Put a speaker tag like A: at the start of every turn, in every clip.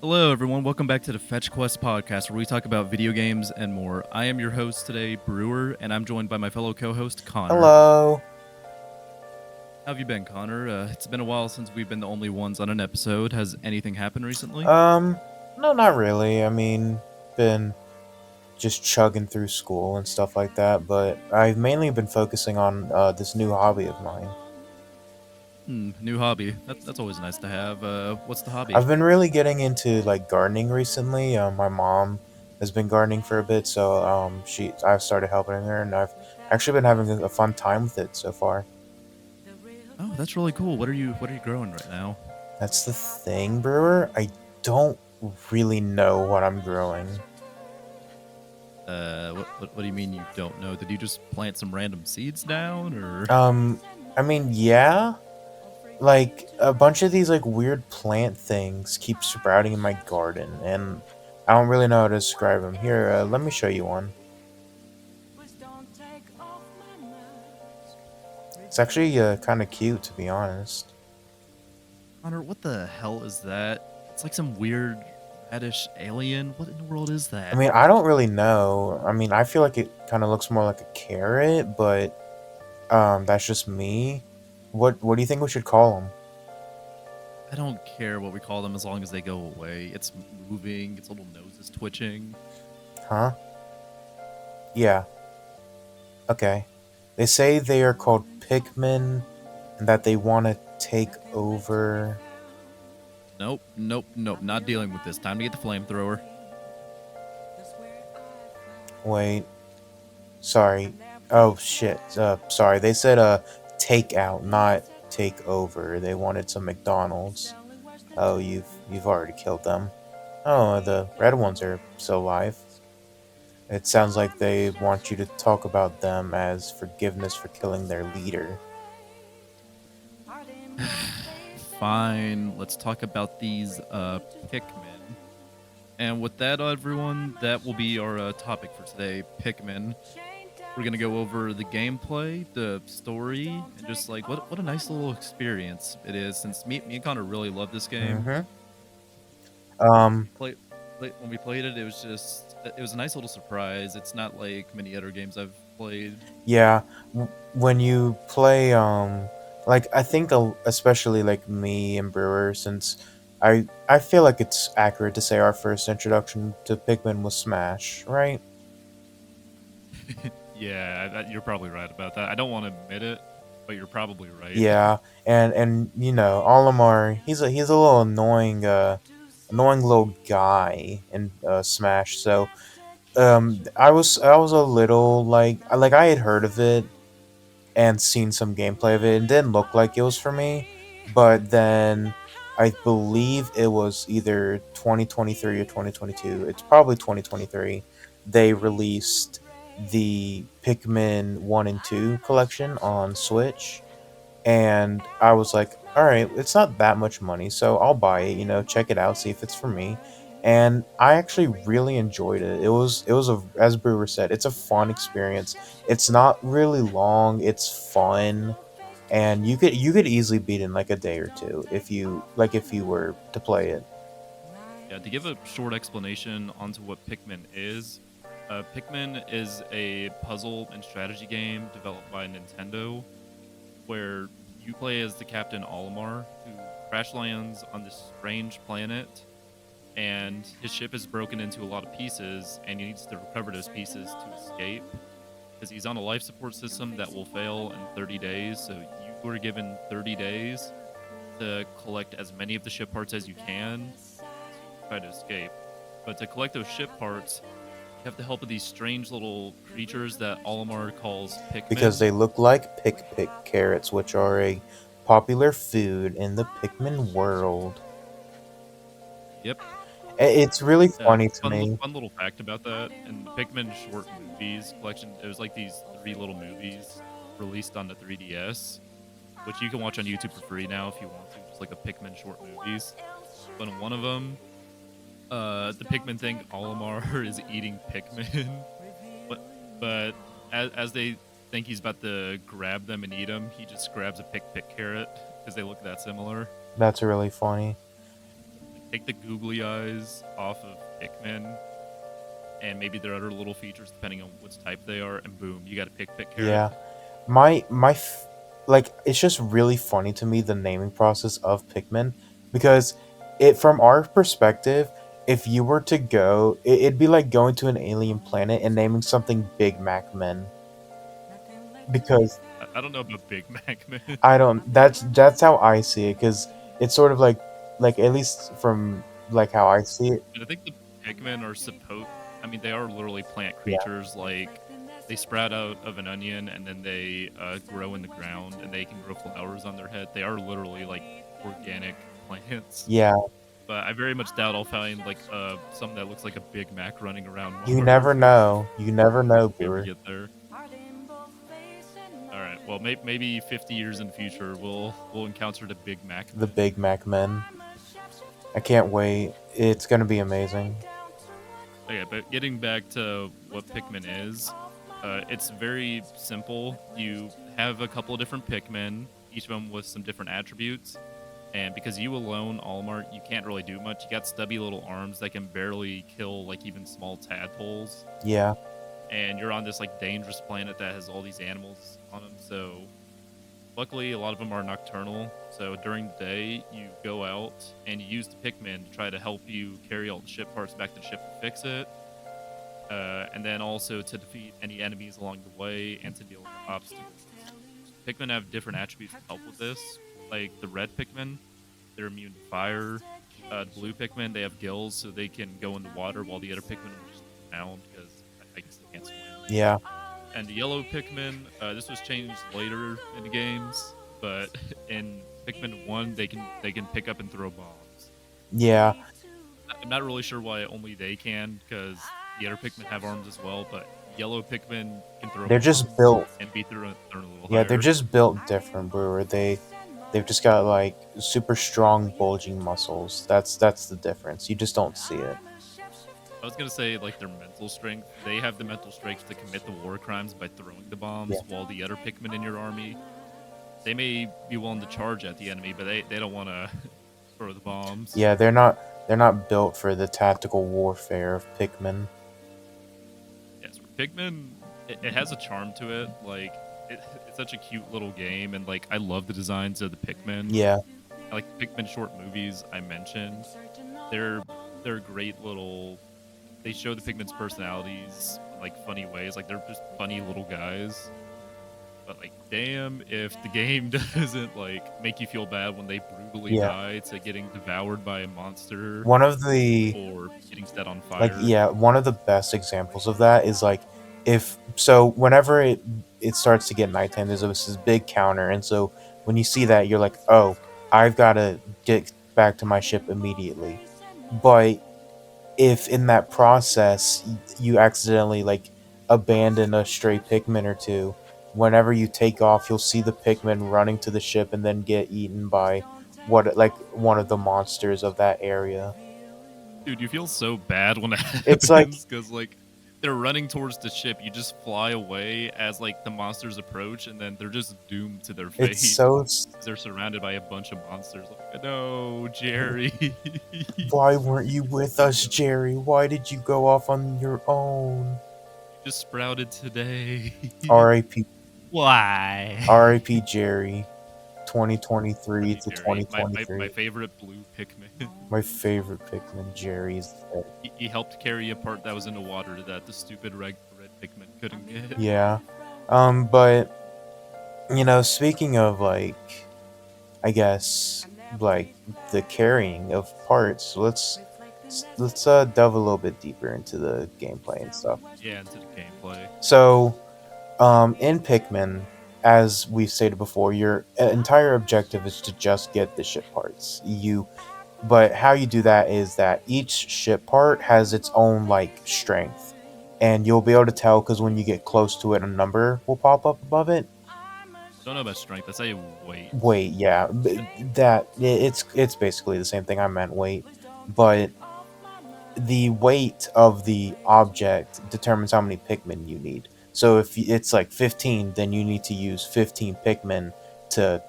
A: Hello, everyone. Welcome back to the Fetch Quest podcast, where we talk about video games and more. I am your host today, Brewer, and I'm joined by my fellow co-host, Connor.
B: Hello.
A: How have you been, Connor? It's been a while since we've been the only ones on an episode. Has anything happened recently?
B: Um, no, not really. I mean, been just chugging through school and stuff like that, but I've mainly been focusing on this new hobby of mine.
A: New hobby. That's always nice to have. What's the hobby?
B: I've been really getting into like gardening recently. My mom has been gardening for a bit, so I've started helping her, and I've actually been having a fun time with it so far.
A: Oh, that's really cool. What are you growing right now?
B: That's the thing, Brewer. I don't really know what I'm growing.
A: What do you mean you don't know? Did you just plant some random seeds down, or?
B: Um, I mean, yeah. Like a bunch of these like weird plant things keep sprouting in my garden, and I don't really know how to describe them. Here, let me show you one. It's actually kind of cute, to be honest.
A: Connor, what the hell is that? It's like some weird reddish alien. What in the world is
B: I
A: that?
B: mean, I don't really know. I mean, I feel like it kind of looks more like a carrot, but that's just me. What do you think we should call them?
A: I don't care what we call them as long as they go away. It's moving, its little nose is twitching.
B: Huh? Yeah. Okay. They say they are called Pikmin, and that they want to take over.
A: Nope, nope, nope. Not dealing with this. Time to get the flamethrower.
B: Wait. Sorry. Oh shit. Sorry. They said take out, not take over. They wanted some McDonald's. Oh, you've already killed them. Oh, the red ones are still alive. It sounds like they want you to talk about them as forgiveness for killing their leader.
A: Fine. Let's talk about these Pikmin. And with that, everyone, that will be our topic for today, Pikmin. We're gonna go over the gameplay, the story, and just like what a nice little experience it is. Since me and Connor really love this game.
B: Mm-hmm. Um.
A: When we played it, it was a nice little surprise. It's not like many other games I've played.
B: Yeah. When you play, like I think especially like me and Brewer, since I feel like it's accurate to say our first introduction to Pikmin was Smash, right?
A: Yeah, you're probably right about that. I don't want to admit it, but you're probably right.
B: Yeah, and you know, Olimar, he's a little annoying little guy in Smash. So I was a little like I had heard of it and seen some gameplay of it. It didn't look like it was for me, but then I believe it was either 2023 or 2022. It's probably 2023. They released the Pikmin 1 and 2 collection on Switch, and I was like, all right, it's not that much money, so I'll buy it, check it out, see if it's for me. And I actually really enjoyed it. It was a, as Brewer said, it's a fun experience. It's not really long, it's fun, and you could easily beat it in like a day or two if you were to play it.
A: Yeah, to give a short explanation onto what Pikmin is, Pikmin is a puzzle and strategy game developed by Nintendo, where you play as the Captain Olimar, who crash lands on this strange planet, and his ship is broken into a lot of pieces, and he needs to recover those pieces to escape. Because he's on a life support system that will fail in 30 days, so you were given 30 days to collect as many of the ship parts as you can to try to escape. But to collect those ship parts, you have the help of these strange little creatures that Olimar calls
B: Because
A: Pikmin.
B: they look like pick carrots, which are a popular food in the Pikmin world.
A: Yep.
B: It's really funny to
A: Fun,
B: me.
A: fun little fact about that. In the Pikmin short movies collection, it was like these three little movies released on the 3DS, which you can watch on YouTube for free now if you want to, just like the Pikmin short movies. But in one of them, the Pikmin think Olimar is eating Pikmin, but as they think he's about to grab them and eat them, he just grabs a pick carrot because they look that similar.
B: That's really funny.
A: take the googly eyes off of Pikmin and maybe their other little features depending on which type they are, and boom, you got a pick carrot.
B: Yeah. Like, it's just really funny to me, the naming process of Pikmin, because it from our perspective, if you were to go, it'd be like going to an alien planet and naming something Big Mac Men, because
A: I don't know about Big Mac Man.
B: I don't. That's how I see it, because it's sort of like at least from like how I see it.
A: And I think the Pikmin are I mean, they are literally plant
B: Yeah,
A: creatures. Like, they sprout out of an onion and then they grow in the ground and they can grow flowers on their head. They are literally like organic plants.
B: yeah.
A: But I very much doubt I'll find like something that looks like a Big Mac running around
B: You
A: Mars
B: never know. You never know,
A: if we ever
B: Brewer.
A: get there. All right. Well, maybe 50 years in the future, we'll encounter the Big Mac.
B: The Big Mac Men. I can't wait. It's gonna be amazing.
A: Okay, but getting back to what Pikmin is, it's very simple. You have a couple of different Pikmin, each of them with some different attributes. And because you alone, Allmart, you can't really do much. You got stubby little arms that can barely kill like even small tadpoles.
B: Yeah,
A: And you're on this like dangerous planet that has all these animals on them. So luckily, a lot of them are nocturnal. So during the day, you go out and you use the Pikmin to try to help you carry all the ship parts back to the ship to fix it. And then also to defeat any enemies along the way and to deal with obstacles. Pikmin have different attributes to help with this. Like the red Pikmin, they're immune to fire. The blue Pikmin, they have gills, so they can go in the water, while the other Pikmin will just drown because I guess they can't swim.
B: yeah,
A: And the yellow Pikmin, this was changed later in the games, but in Pikmin 1, they can pick up and throw bombs.
B: yeah.
A: I'm not really sure why only they can, because the other Pikmin have arms as well, but yellow Pikmin can throw
B: They're just
A: bombs
B: built.
A: and be thrown a little
B: Yeah, they're
A: higher.
B: just built different, Brewer. They've just got like super strong bulging muscles. That's the difference. You just don't see it.
A: I was gonna say like their mental strength. They have the mental strength to commit the war crimes by throwing the
B: Yeah,
A: bombs, while the other Pikmin in your army, they may be willing to charge at the enemy, but they don't want to throw the bombs.
B: yeah. They're not built for the tactical warfare of Pikmin.
A: Yes, Pikmin, it has a charm to it. Like it's such a cute little game, and like I love the designs of the Pikmin.
B: Yeah,
A: I like the Pikmin short movies I mentioned. They're they're great little. They show the Pikmin's personalities in like funny ways. Like they're just funny little guys. But like, damn, if the game doesn't like make you feel bad when they brutally
B: yeah.
A: die to getting devoured by a monster
B: One of the
A: or getting set on
B: like
A: fire.
B: yeah, one of the best examples of that is like, if so whenever it starts to get nighttime, there's this big counter, and so when you see that, you're like, oh, I've got to get back to my ship immediately. But if in that process you accidentally like abandon a stray Pikmin or two, whenever you take off, you'll see the Pikmin running to the ship and then get eaten by what like one of the monsters of that area.
A: Dude, you feel so bad when that
B: It's like
A: happens because like they're running towards the ship. You just fly away as like the monsters approach, and then they're just doomed to their
B: it's
A: fate
B: so
A: because they're surrounded by a bunch of monsters. Like, no, Jerry.
B: why weren't you with us,
A: No,
B: Jerry? Why did you go off on your own?
A: you just sprouted today.
B: R.I.P.
A: Why?
B: R.I.P. Jerry. 2023
A: R.I.P.
B: to
A: Jerry, my
B: 2023.
A: favorite blue Pikmin.
B: My favorite Pikmin, Jerry's.
A: He helped carry a part that was in the water that the stupid red Pikmin couldn't get.
B: Yeah. But speaking of like, I guess like the carrying of parts, let's delve a little bit deeper into the gameplay and stuff.
A: Yeah, into the gameplay.
B: So, in Pikmin, as we've stated before, your entire objective is to just get the ship parts. But how you do that is that each ship part has its own like strength, and you'll be able to tell because when you get close to it, a number will pop up above it.
A: Don't know about strength. I say weight.
B: Weight, yeah, it's basically the same thing. I meant weight, but the weight of the object determines how many Pikmin you need. So if it's like 15, then you need to use 15 Pikmin to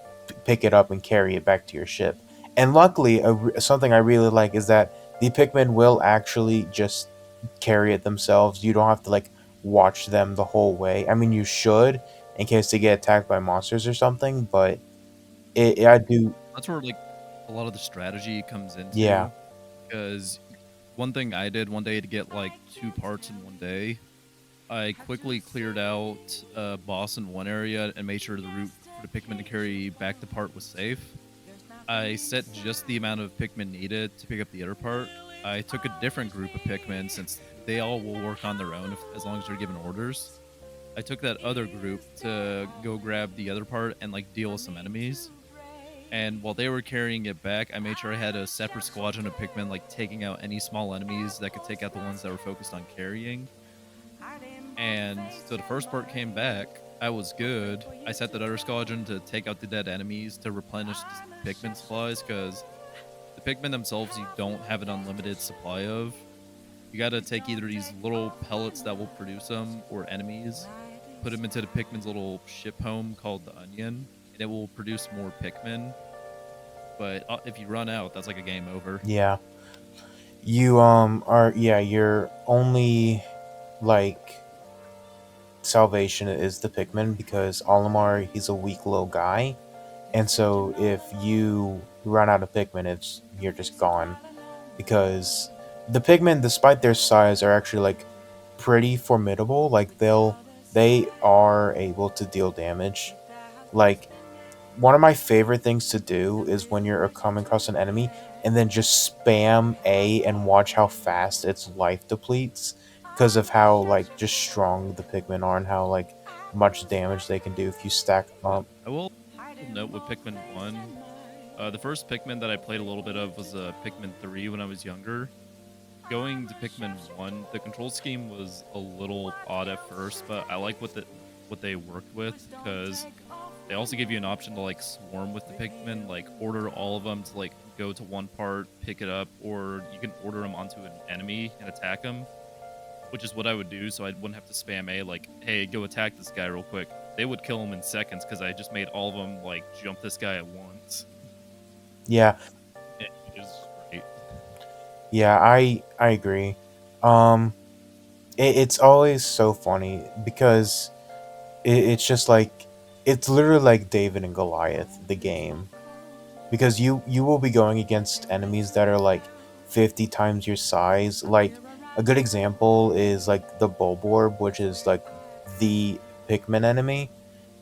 B: pick it up and carry it back to your ship. And luckily, something I really like is that the Pikmin will actually just carry it themselves. You don't have to like watch them the whole way. I mean, you should in case they get attacked by monsters or something, but I do.
A: That's where like a lot of the strategy comes
B: Yeah,
A: into. Because one thing I did one day to get like 2 parts in one day, I quickly cleared out a boss in one area and made sure the route for the Pikmin to carry back the part was safe. I set just the amount of Pikmin needed to pick up the other part. I took a different group of Pikmin since they all will work on their own as long as they're given orders. I took that other group to go grab the other part and like deal with some enemies. And while they were carrying it back, I made sure I had a separate squadron of Pikmin like taking out any small enemies that could take out the ones that were focused on carrying. And so the first part came back. I was good. I set that other squadron to take out the dead enemies to replenish the Pikmin supplies because the Pikmin themselves you don't have an unlimited supply of. You got to take either these little pellets that will produce them or enemies, put them into the Pikmin's little ship home called the Onion, and it will produce more Pikmin. But if you run out, that's like a game over.
B: yeah. You are yeah. Your only like salvation is the Pikmin because Olimar he's a weak little guy, and so if you run out of Pikmin, it's you're just gone because the Pikmin, despite their size, are actually like pretty formidable. Like they are able to deal damage. Like one of my favorite things to do is when you're coming across an enemy and then just spam A and watch how fast its life depletes because of how like just strong the Pikmin are and how like much damage they can do if you stack them up.
A: I will note with Pikmin 1, the first Pikmin that I played a little bit of was Pikmin 3 when I was younger. Going to Pikmin 1, the control scheme was a little odd at first, but I like what they worked with because they also give you an option to like swarm with the Pikmin, like order all of them to like go to one part, pick it up, or you can order them onto an enemy and attack them, which is what I would do. So I wouldn't have to spam A like, hey, go attack this guy real quick. They would kill him in seconds because I just made all of them like jump this guy at once.
B: Yeah,
A: It is great.
B: yeah, I agree. Um, it's always so funny because it's just like it's literally like David and Goliath, the game, because you will be going against enemies that are like 50 times your size. Like a good example is like the Bulborb, which is like the Pikmin enemy,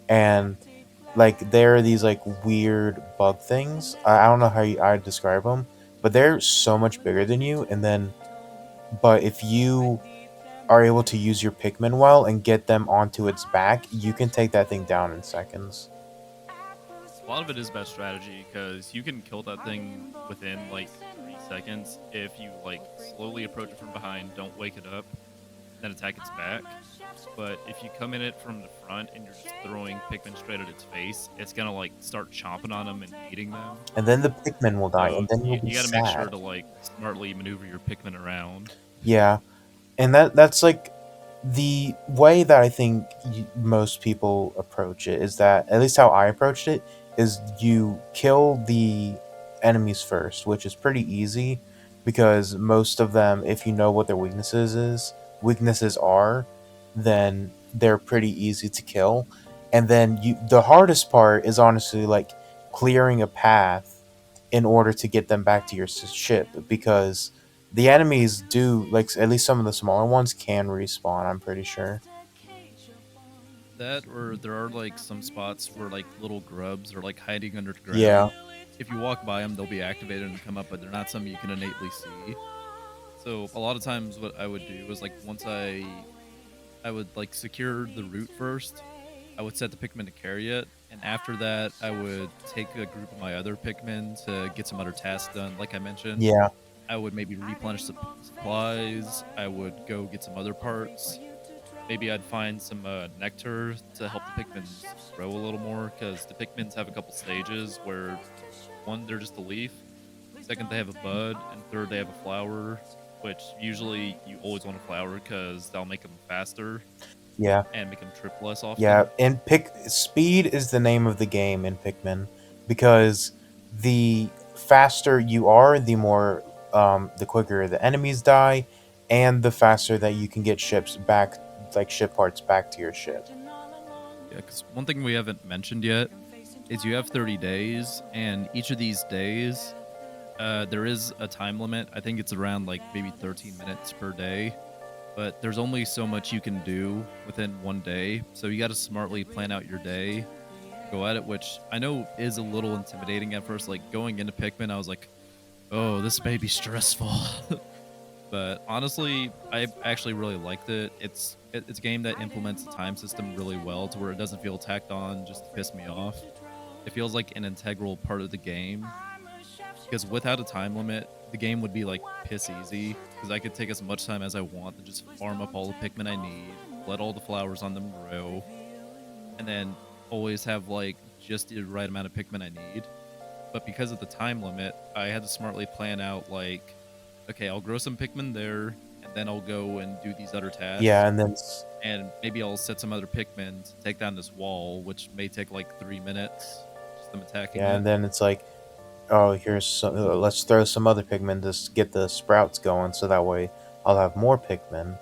B: and like there are these like weird bug things. I don't know how I describe them, but they're so much bigger than you. And then, but if you are able to use your Pikmin well and get them onto its back, you can take that thing down in seconds.
A: A lot of it is about strategy because you can kill that thing within like 3 seconds if you like slowly approach it from behind, don't wake it up, then attack its back. But if you come in it from the front and you're just throwing Pikmin straight at its face, it's gonna like start chomping on them and eating them.
B: And then the Pikmin will die,
A: So
B: and then you'll be
A: you got to make sure
B: sad.
A: to like smartly maneuver your Pikmin around.
B: Yeah, and that's like the way that I think most people approach it is that at least how I approached it is you kill the enemies first, which is pretty easy because most of them, if you know what their weaknesses are, then they're pretty easy to kill. And then the hardest part is honestly like clearing a path in order to get them back to your ship because the enemies do like at least some of the smaller ones can respawn. I'm pretty sure.
A: That or there are like some spots where like little grubs are like hiding under the
B: Yeah,
A: ground. If you walk by them, they'll be activated and come up, but they're not something you can innately see. So a lot of times, what I would do was like once I would like secure the route first, I would set the Pikmin to carry it, and after that, I would take a group of my other Pikmin to get some other tasks done. Like I mentioned,
B: yeah,
A: I would maybe replenish supplies. I would go get some other parts. Maybe I'd find some nectar to help the Pikmins grow a little more because the Pikmins have a couple stages where one, they're just a leaf, second, they have a bud, and third, they have a flower, which usually you always want a flower because that'll make them faster
B: yeah,
A: and make them trip less
B: yeah.
A: often.
B: And pick speed is the name of the game in Pikmin because the faster you are, the more the quicker the enemies die, and the faster that you can get ships back, like ship parts back to your ship.
A: Yeah, because one thing we haven't mentioned yet is you have 30 days, and each of these days, there is a time limit. I think it's around like maybe 13 minutes per day, but there's only so much you can do within one day. So you got to smartly plan out your day, go at it, which I know is a little intimidating at first. Like going into Pikmin, I was like, oh, this may be stressful. But honestly, I actually really liked it. It's a game that implements the time system really well to where it doesn't feel tacked on just to piss me off. It feels like an integral part of the game because without a time limit, the game would be like piss easy because I could take as much time as I want to just farm up all the Pikmin I need, let all the flowers on them grow, and then always have like just the right amount of Pikmin I need. But because of the time limit, I had to smartly plan out like, okay, I'll grow some Pikmin there, and then I'll go and do these other tasks,
B: Yeah, and then
A: and maybe I'll set some other Pikmin to take down this wall, which may take like 3 minutes, just them attacking
B: yeah,
A: it.
B: and then it's like, oh, here's some, let's throw some other Pikmin to get the sprouts going, so that way I'll have more Pikmin.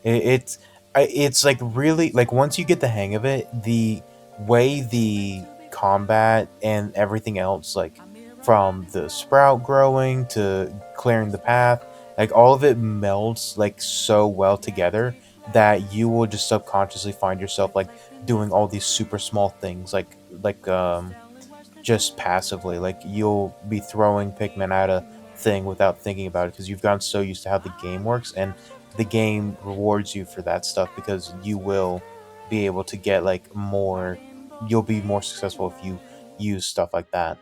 B: It's it's like really like once you get the hang of it, the way the combat and everything else, like from the sprout growing to clearing the path, like all of it melds like so well together that you will just subconsciously find yourself like doing all these super small things, like just passively. Like you'll be throwing Pikmin at a thing without thinking about it because you've gotten so used to how the game works, and the game rewards you for that stuff because you will be able to get like more. You'll be more successful if you use stuff like that.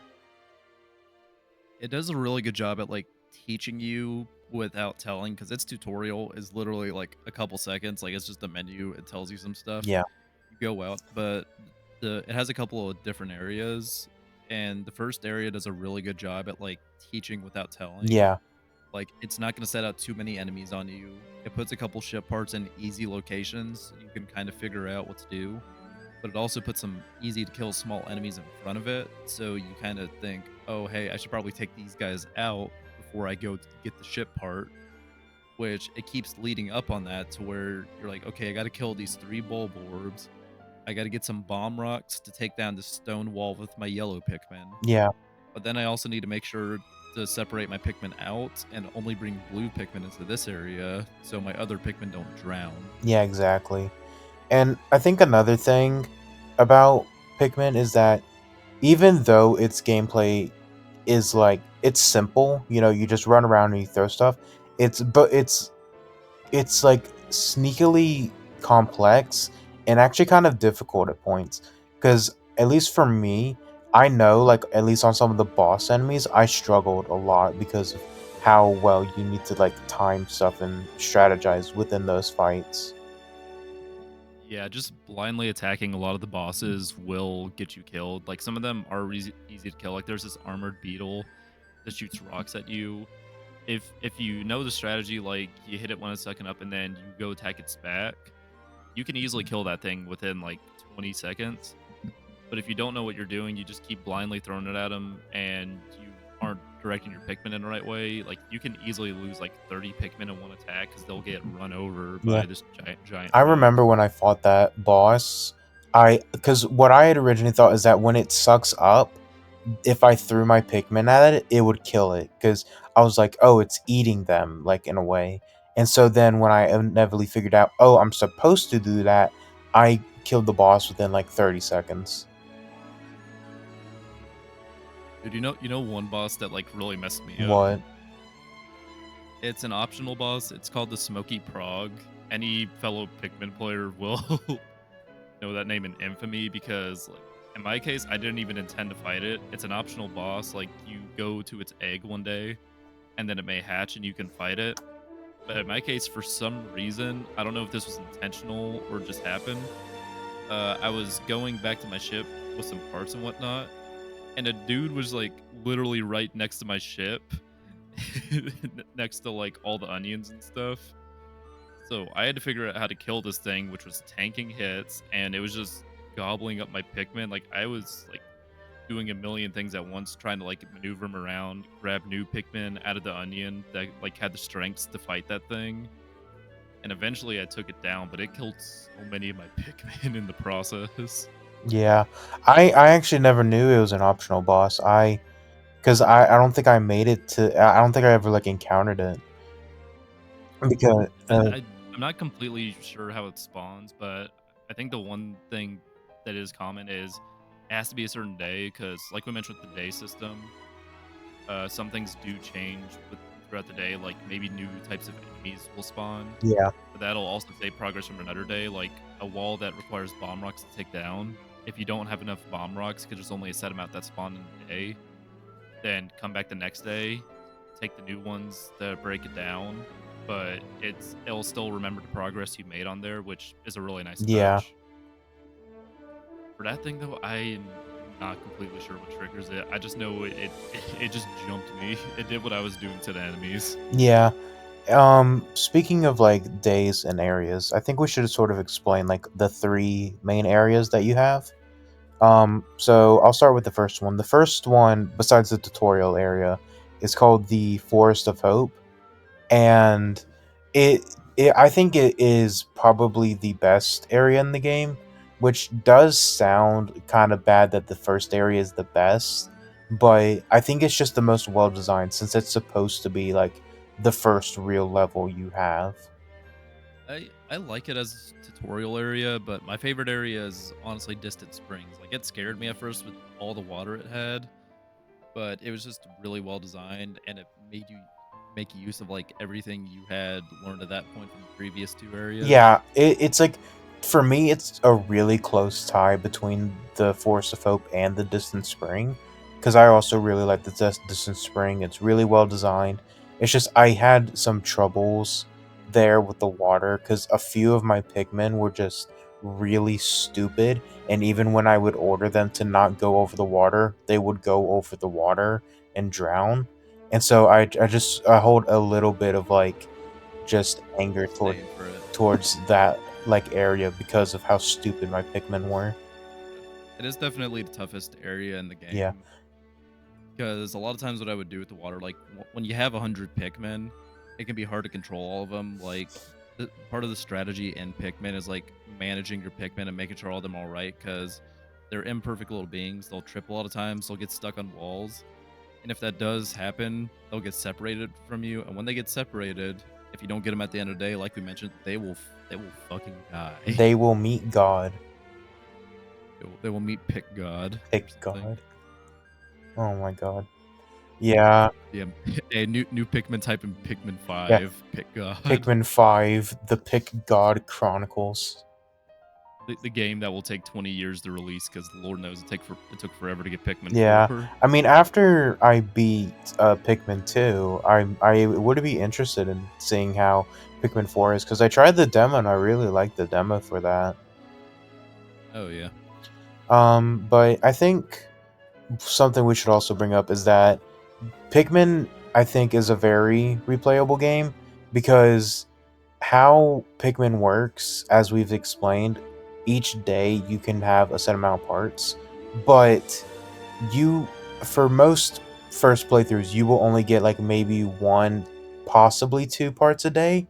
A: It does a really good job at like teaching you without telling because its tutorial is literally like a couple seconds. Like it's just a menu. It tells you some stuff.
B: Yeah,
A: You go out, but the it has a couple of different areas, and the first area does a really good job at like teaching without telling.
B: yeah,
A: Like it's not going to set out too many enemies on you. It puts a couple ship parts in easy locations. You can kind of figure out what to do, but it also puts some easy to kill small enemies in front of it. So you kind of think, oh, hey, I should probably take these guys out before I go to get the ship part. Which it keeps leading up on that to where you're like, okay, I got to kill these 3 bulb orbs. I got to get some bomb rocks to take down the stone wall with my yellow Pikmin.
B: yeah,
A: But then I also need to make sure to separate my Pikmin out and only bring blue Pikmin into this area so my other Pikmin don't drown.
B: yeah, exactly. And I think another thing about Pikmin is that even though its gameplay is like it's simple, you know, you just run around and you throw stuff. It's like sneakily complex and actually kind of difficult at points because at least for me, I know like at least on some of the boss enemies I struggled a lot because of how well you need to like time stuff and strategize within those fights.
A: Yeah, just blindly attacking a lot of the bosses will get you killed. Like some of them are easy to kill. Like there's this armored beetle that shoots rocks at you. If you know the strategy, like you hit it when it's sucking up and then you go attack its back, you can easily kill that thing within like 20 seconds. But if you don't know what you're doing, you just keep blindly throwing it at them and you aren't directing your Pikmin in the right way, like you can easily lose like 30 Pikmin in one attack because they'll get run over
B: Yeah.
A: by this giant
B: I
A: rock.
B: remember when I fought that boss, I because what I had originally thought is that when it sucks up, if I threw my Pikmin at it, it would kill it. Because I was like, oh, it's eating them, like in a way. And so then when I inevitably figured out, oh, I'm supposed to do that, I killed the boss within like 30 seconds.
A: Dude, you know one boss that like really messed me up?
B: What?
A: It's an optional boss. It's called the Smoky Prog. Any fellow Pikmin player will know that name in infamy because like in my case, I didn't even intend to fight it. It's an optional boss. Like you go to its egg one day and then it may hatch and you can fight it. But in my case, for some reason, I don't know if this was intentional or just happened. I was going back to my ship with some parts and whatnot, and a dude was like literally right next to my ship, next to like all the onions and stuff. So I had to figure out how to kill this thing, which was tanking hits, and it was just gobbling up my Pikmin. Like I was like doing a million things at once, trying to like maneuver them around, grab new Pikmin out of the onion that like had the strengths to fight that thing. And eventually I took it down, but it killed so many of my Pikmin in the process.
B: Yeah, I actually never knew it was an optional boss. Because I don't think I made it to. I don't think I ever like encountered it because
A: I'm not completely sure how it spawns, but I think the one thing that is common is it has to be a certain day because, like we mentioned with the day system, some things do change throughout the day. Like maybe new types of enemies will spawn,
B: yeah,
A: but that'll also save progress from another day. Like a wall that requires bomb rocks to take down. If you don't have enough bomb rocks, because there's only a set amount that spawn in a day, then come back the next day, take the new ones to break it down. But it'll still remember the progress you made on there, which is a really nice
B: yeah.
A: touch. For that thing though, I am not completely sure what triggers it. I just know it just jumped me. It did what I was doing to the enemies.
B: Yeah. Speaking of like days and areas, I think we should sort of explain like the three main areas that you have. So I'll start with the first one. The first one, besides the tutorial area, is called the Forest of Hope, and it I think it is probably the best area in the game, which does sound kind of bad that the first area is the best, but I think it's just the most well designed since it's supposed to be like the first real level you have.
A: I like it as a tutorial area, but my favorite area is honestly Distant Springs. Like it scared me at first with all the water it had, but it was just really well designed and it made you make use of like everything you had learned at that point from the previous two areas.
B: Yeah, it's like for me, it's a really close tie between the Force of Hope and the Distant Spring, because I also really like the Distant Spring. It's really well designed. It's just I had some troubles there with the water because a few of my Pikmin were just really stupid, and even when I would order them to not go over the water, they would go over the water and drown. And so I hold a little bit of like just anger
A: Disdain for it.
B: towards that like area because of how stupid my Pikmin were.
A: It is definitely the toughest area in the
B: Yeah.
A: game because a lot of times what I would do with the water, like when you have 100 Pikmin, it can be hard to control all of them. Like part of the strategy in Pikmin is like managing your Pikmin and making sure all of them are all right because they're imperfect little beings. They'll trip a lot of times. They'll get stuck on walls, and if that does happen, they'll get separated from you. And when they get separated, if you don't get them at the end of the day, like we mentioned, they will fucking die.
B: They will meet God.
A: They will meet Pick God or
B: Pick
A: something.
B: God. Oh my god. Yeah.
A: Yeah, a new Pikmin type in Pikmin
B: Yeah.
A: 5, Pick God.
B: Pikmin 5, The Pick God Chronicles.
A: The game that will take 20 years to release because Lord knows it took forever to get Pikmin
B: Yeah.
A: 4.
B: I mean, after I beat Pikmin 2, I would be interested in seeing how Pikmin 4 is because I tried the demo and I really liked the demo for that.
A: Oh yeah.
B: But I think something we should also bring up is that Pikmin, I think, is a very replayable game because how Pikmin works, as we've explained, each day you can have a set amount of parts, but you, for most first playthroughs, you will only get like maybe one, possibly two parts a day,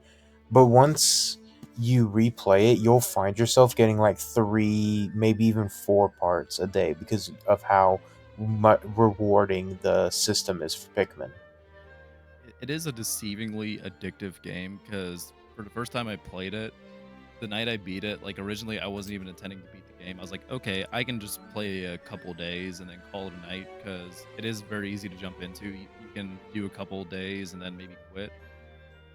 B: but once you replay it, you'll find yourself getting like three, maybe even four parts a day because of how rewarding the system is for Pikmin.
A: It is a deceivingly addictive game because for the first time I played it, the night I beat it, like originally I wasn't even intending to beat the game. I was like, okay, I can just play a couple days and then call it a night because it is very easy to jump into. You can do a couple days and then maybe quit.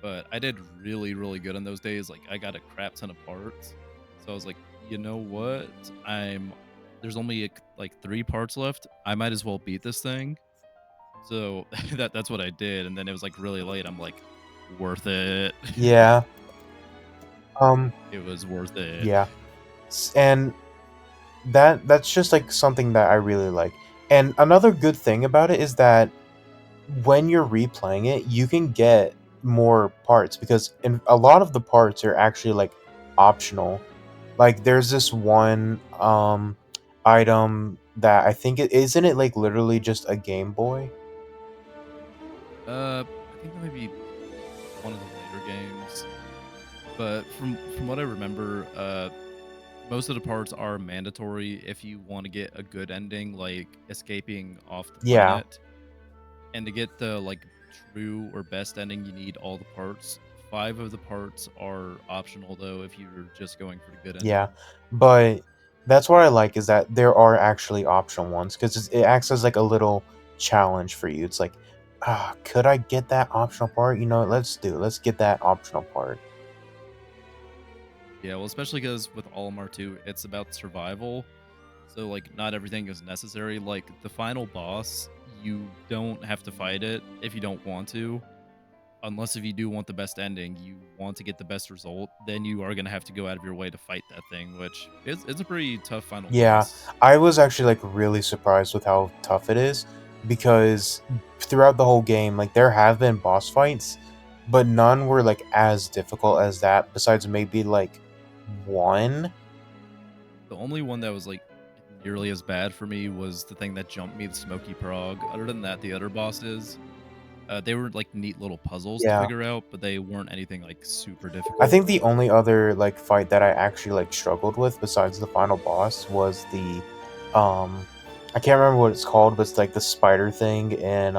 A: But I did really, really good on those days. Like I got a crap ton of parts. So I was like, you know what? There's only like 3 parts left. I might as well beat this thing. So that's what I did. And then it was like really late. I'm like, worth it.
B: Yeah.
A: It was worth it.
B: Yeah. And that's just like something that I really like. And another good thing about it is that when you're replaying it, you can get more parts because a lot of the parts are actually like optional. Like there's this one item that I think isn't it like literally just a Game Boy?
A: I think that may be one of the later games, but from what I remember, most of the parts are mandatory if you want to get a good ending, like escaping off the
B: Yeah,
A: planet. And to get the like true or best ending, you need all the parts. 5 of the parts are optional though if you're just going for the good
B: yeah,
A: ending.
B: but that's what I like is that there are actually optional ones because it acts as like a little challenge for you. It's like, could I get that optional part? You know, let's get that optional part.
A: Yeah, well, especially because with Olimar 2, it's about survival. So like not everything is necessary. Like the final boss, you don't have to fight it if you don't want to. Unless if you do want the best ending, you want to get the best result, then you are gonna have to go out of your way to fight that thing, which is it's a pretty tough final
B: Yeah,
A: boss.
B: I was actually like really surprised with how tough it is because throughout the whole game, like there have been boss fights, but none were like as difficult as that, besides maybe like one.
A: The only one that was like nearly as bad for me was the thing that jumped me, the Smoky Prog. Other than that, the other bosses, they were like neat little puzzles to
B: Yeah.
A: figure out, but they weren't anything like super
B: I
A: difficult.
B: think the only other like fight that I actually like struggled with besides the final boss was the um I can't remember what it's called, but it's like the spider thing and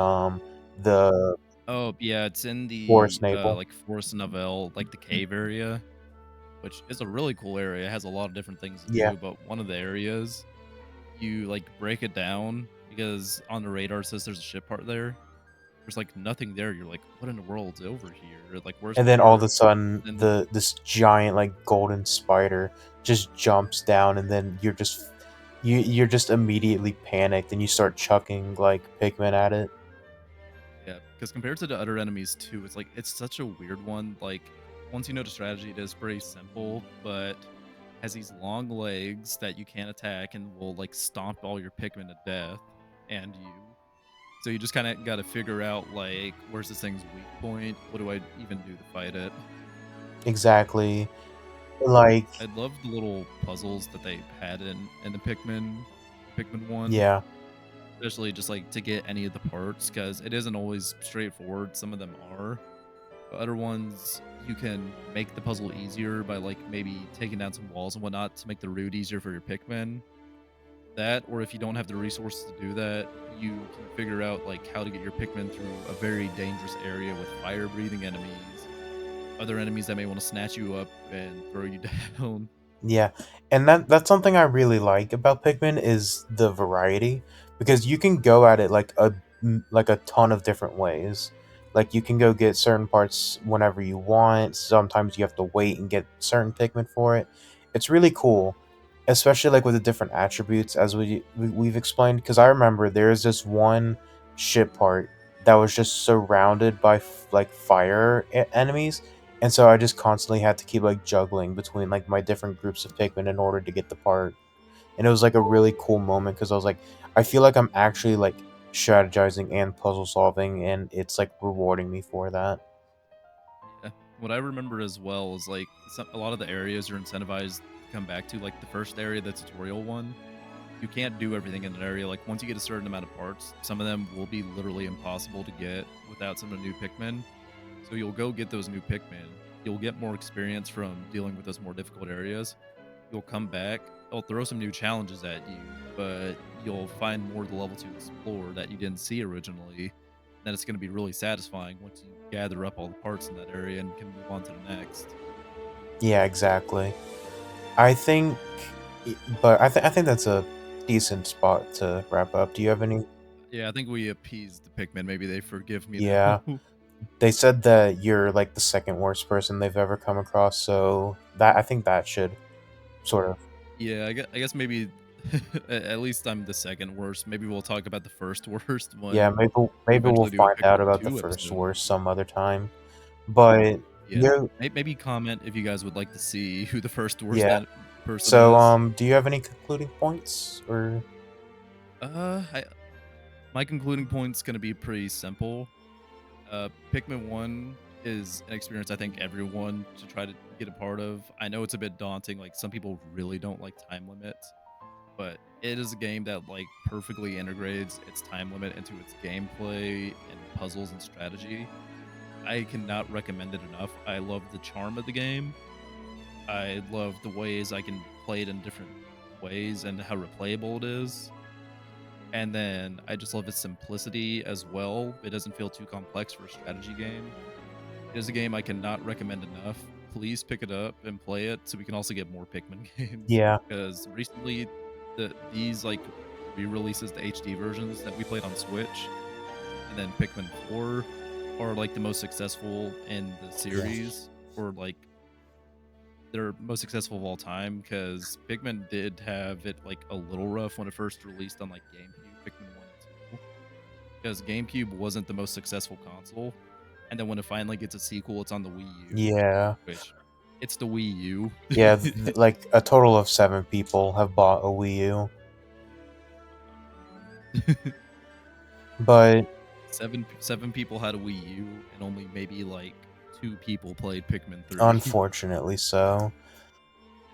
B: the
A: Oh yeah, it's in
B: forest
A: the
B: navel.
A: like Forest Novel, like the cave area, which is a really cool area. It has a lot of different things to
B: Yeah.
A: do, but one of the areas you like break it down because on the radar it says there's a ship part there. There's like nothing there. You're like, what in the world's over here? Like, where's
B: And
A: the
B: then all of a
A: port?
B: sudden
A: And
B: this giant like golden spider just jumps down and then you're just immediately panicked and you start chucking like Pikmin at it.
A: yeah, because compared to the other enemies too, it's like it's such a weird one. Like once you know the strategy, it is pretty simple, but has these long legs that you can't attack and will like stomp all your Pikmin to death and you. So you just kind of got to figure out like where's this thing's weak point? What do I even do to fight it?
B: Exactly. Like,
A: I love the little puzzles that they had in the Pikmin one,
B: yeah.
A: especially just like to get any of the parts because it isn't always straightforward. Some of them are. The other ones you can make the puzzle easier by like maybe taking down some walls and whatnot to make the route easier for your Pikmin. That, or if you don't have the resources to do that, you can figure out like how to get your Pikmin through a very dangerous area with fire breathing enemies, other enemies that may want to snatch you up and throw you down.
B: Yeah, and that's something I really like about Pikmin is the variety because you can go at it like a ton of different ways. Like you can go get certain parts whenever you want. Sometimes you have to wait and get certain Pikmin for it. It's really cool, especially like with the different attributes as we've explained. Because I remember there is this one ship part that was just surrounded by like fire enemies, and so I just constantly had to keep like juggling between like my different groups of Pikmin in order to get the part. And it was like a really cool moment because I was like, I feel like I'm actually like strategizing and puzzle solving, and it's like rewarding me for that.
A: Yeah. What I remember as well is like a lot of the areas you're incentivized to come back to, like the first area, the tutorial one. You can't do everything in an area. Like once you get a certain amount of parts, some of them will be literally impossible to get without some of the new Pikmin. So you'll go get those new Pikmin. You'll get more experience from dealing with those more difficult areas. You'll come back. They'll throw some new challenges at you, but you'll find more of the level to explore that you didn't see originally. Then it's going to be really satisfying once you gather up all the parts in that area and can move on to the next.
B: Yeah, exactly. I think, but I think that's a decent spot to wrap up. Do you have any?
A: Yeah, I think we appeased the Pikmin. Maybe they forgive me
B: Yeah,
A: now.
B: they said that you're like the second worst person they've ever come across, so that I think that should sort of.
A: Yeah, I guess maybe at least I'm the second worst. Maybe we'll talk about the first worst
B: Yeah,
A: when we
B: maybe we'll
A: eventually do a
B: find out
A: Pikmin
B: about the
A: 2
B: first
A: episode.
B: worst some other time. But
A: Yeah,
B: yeah,
A: maybe comment if you guys would like to see who the first worst
B: yeah.
A: person
B: So,
A: is.
B: do you have any concluding points or?
A: I, my concluding point's gonna be pretty simple. Pikmin 1 is an experience I think everyone should try to get a part of. I know it's a bit daunting. Like some people really don't like time limits, but it is a game that like perfectly integrates its time limit into its gameplay and puzzles and strategy. I cannot recommend it enough. I love the charm of the game. I love the ways I can play it in different ways and how replayable it is. And then I just love its simplicity as well. It doesn't feel too complex for a strategy game. It is a game I cannot recommend enough. Please pick it up and play it so we can also get more Pikmin games.
B: Yeah.
A: Because recently, these like re-releases, the HD versions that we played on Switch, and then Pikmin 4 are like the most successful in the series, or like they're most successful of all time. Because Pikmin did have it like a little rough when it first released on like GameCube, Pikmin 1 and 2, because GameCube wasn't the most successful console. And then when it finally gets a sequel, it's on the Wii U,
B: Yeah.
A: which it's the Wii U.
B: Yeah, like a total of 7 people have bought a Wii U. But
A: seven people had a Wii U, and only maybe like 2 people played Pikmin 3.
B: unfortunately so.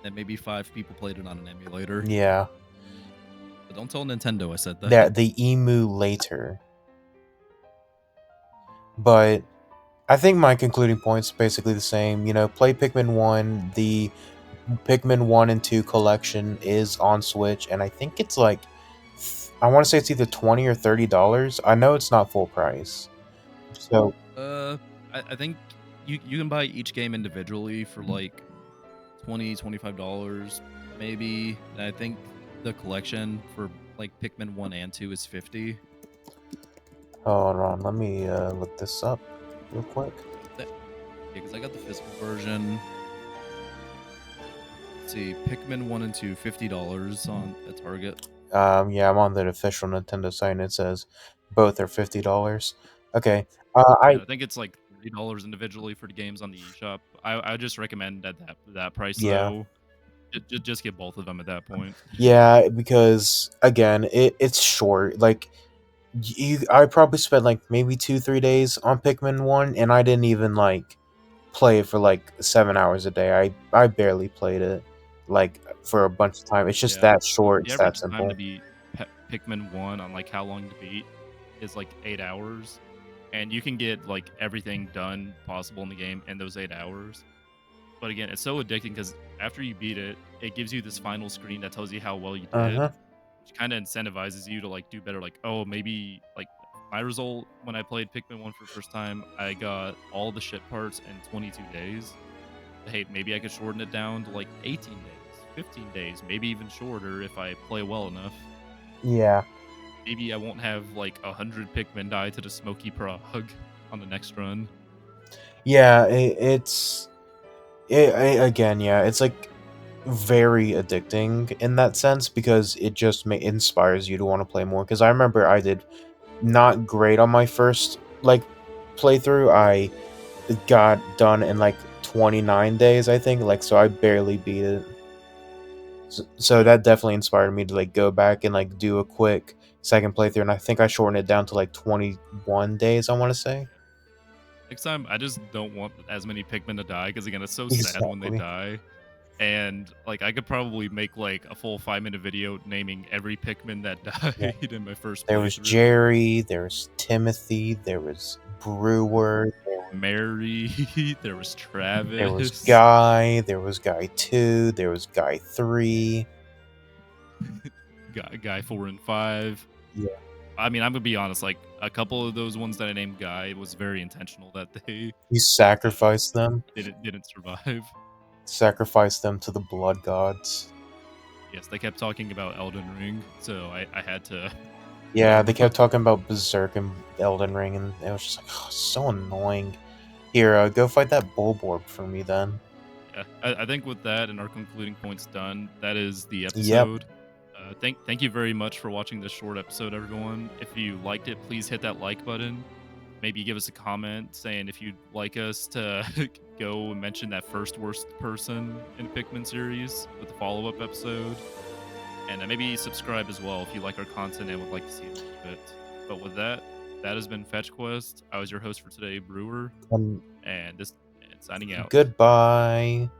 A: And maybe 5 people played it on an emulator.
B: Yeah.
A: But don't tell Nintendo I said that.
B: That the emulator. But I think my concluding point's basically the same. You know, play Pikmin 1. The Pikmin 1 and 2 collection is on Switch, and I think it's like, I want to say it's either $20 or $30. I know it's not full price. So,
A: I think you can buy each game individually for like $20-$25 maybe. And I think the collection for like Pikmin 1 and 2 is $50.
B: hold on, let me look this up real quick.
A: Yeah, because I got the physical version. Let's see, Pikmin 1 and 2, $50 on at Target.
B: Yeah, I'm on the official Nintendo site, and it says both are $50. Okay.
A: Yeah, I think it's like $30 individually for the games on the eShop. I would just recommend at that price
B: Yeah.
A: though. Just get both of them at that point.
B: Yeah, because again, it's short. Like, I probably spent like maybe 2-3 days on Pikmin 1, and I didn't even like play it for like 7 hours a day. I barely played it like for a bunch of time. It's just
A: Yeah,
B: that short.
A: the
B: It's that
A: average time to
B: simple.
A: beat Pikmin 1 on like how long to beat is like 8 hours, and you can get like everything done possible in the game in those 8 hours. But again, it's so addicting because after you beat it, it gives you this final screen that tells you how well you
B: Uh
A: did,
B: huh.
A: which kind of incentivizes you to like do better. Like, oh, maybe like my result when I played Pikmin 1 for the first time, I got all the shit parts in 22 days. Hey, maybe I could shorten it down to like 18 days, 15 days, maybe even shorter if I play well enough.
B: Yeah.
A: Maybe I won't have like 100 Pikmin die to the Smoky Frog on the next run.
B: Yeah. Again. Yeah. It's like very addicting in that sense because it just inspires you to want to play more. Because I remember I did not great on my first like playthrough. I got done in like 29 days, I think. Like, so I barely beat it. So
A: Yeah.
B: that definitely inspired me to like go back and like do a quick second playthrough, and I think I shortened it down to like 21 days, I want to say.
A: Next time, I just don't want as many Pikmin to die because again, it's so sad when they
B: Exactly.
A: die. And like, I could probably make like a full 5-minute video naming every Pikmin that
B: Yeah.
A: died in my first
B: There was
A: playthrough.
B: Jerry, there was Timothy, there was Brewer,
A: Mary, there was
B: there was
A: Travis,
B: Guy, there was Guy 2, there was Guy 3.
A: Guy 4 and 5.
B: Yeah.
A: I mean, I'm gonna be honest. Like a couple of those ones that I named Guy was very intentional that they
B: You sacrificed them.
A: didn't survive.
B: Sacrificed them to the blood gods.
A: Yes, they kept talking about Elden Ring, so I had to kill
B: Yeah, they
A: them.
B: kept talking about Berserk and Elden Ring, and it was just like, oh, so annoying. Here, go fight that Bulborb for me then.
A: Yeah, I think with that and our concluding points done, that is the
B: Yep.
A: episode. Thank you very much for watching this short episode, everyone. If you liked it, please hit that like button. Maybe give us a comment saying if you'd like us to go and mention that first worst person in the Pikmin series with a follow-up episode. And maybe subscribe as well if you like our content and would like to see a little bit. But with that, that has been Fetch Quest. I was your host for today, Brewer,
B: And
A: and signing out.
B: goodbye.